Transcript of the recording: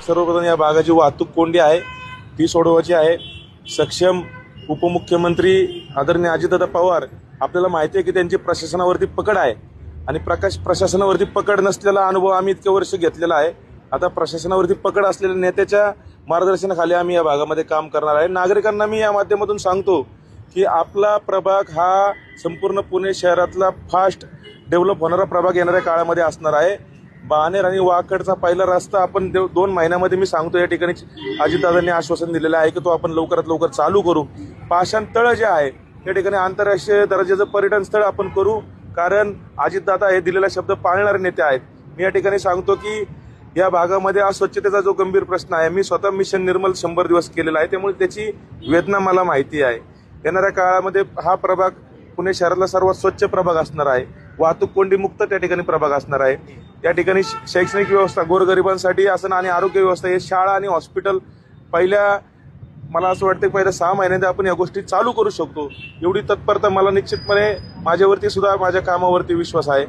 सर्वप्रथम या भागाची वाहतूक कोंडी आहे ती सोडवायची आहे। सक्षम उपमुख्यमंत्री आदरणीय अजितदादा पवार, आपल्याला माहिती आहे की त्यांची प्रशासनावरती पकड आहे आणि प्रशासनावरती पकड नसलेला अनुभव आम्ही इतके वर्ष घेतलेला आहे। आता प्रशासनावरती पकड असलेल्या नेत्याच्या मार्गदर्शनाखाली आम्ही या भागामध्ये काम करणार आहे। नागरिकांना मी या माध्यमातून सांगतो की आपला प्रभाग हा संपूर्ण पुणे शहरातला फास्ट डेव्हलप होणारा प्रभाग येणाऱ्या काळामध्ये असणार आहे। बाणेर आणि वाकडचा पहिला रस्ता आपण 2 महिन्यामध्ये, मी सांगतो या ठिकाणी अजितदादांनी आश्वासन दिलेलं आहे की तो आपण लवकरात लवकर चालू करू। पाषाण तळ जे आहे त्या ठिकाणी आंतरराष्ट्रीय दर्जाचं पर्यटन स्थळ आपण करू, कारण अजितदादा हे दिलेला शब्द पाळणारे नेते आहेत। मी या ठिकाणी सांगतो की या भागामध्ये अस्वच्छतेचा जो गंभीर प्रश्न आहे, मी स्वतः मिशन निर्मल 100 दिवस केलेला आहे, त्यामुळे त्याची वेदना मला माहिती आहे। येणाऱ्या काळामध्ये हा प्रभाग पुणे शहरातला सर्वात स्वच्छ प्रभाग असणार आहे। वाहतूक कोंडी मुक्त त्या ठिकाणी प्रभाग असणार आहे। त्या ठिकाणी शैक्षणिक व्यवस्था गोरगरिबांसाठी असणं आणि आरोग्य व्यवस्था, हे शाळा आणि हॉस्पिटल मला असं वाटतं पहिल्या 6 महिन्यात आपण या गोष्टी चालू करू शकतो। एवढी तत्परता मला निश्चितपणे माझ्यावरती सुद्धा माझ्या कामावरती विश्वास आहे।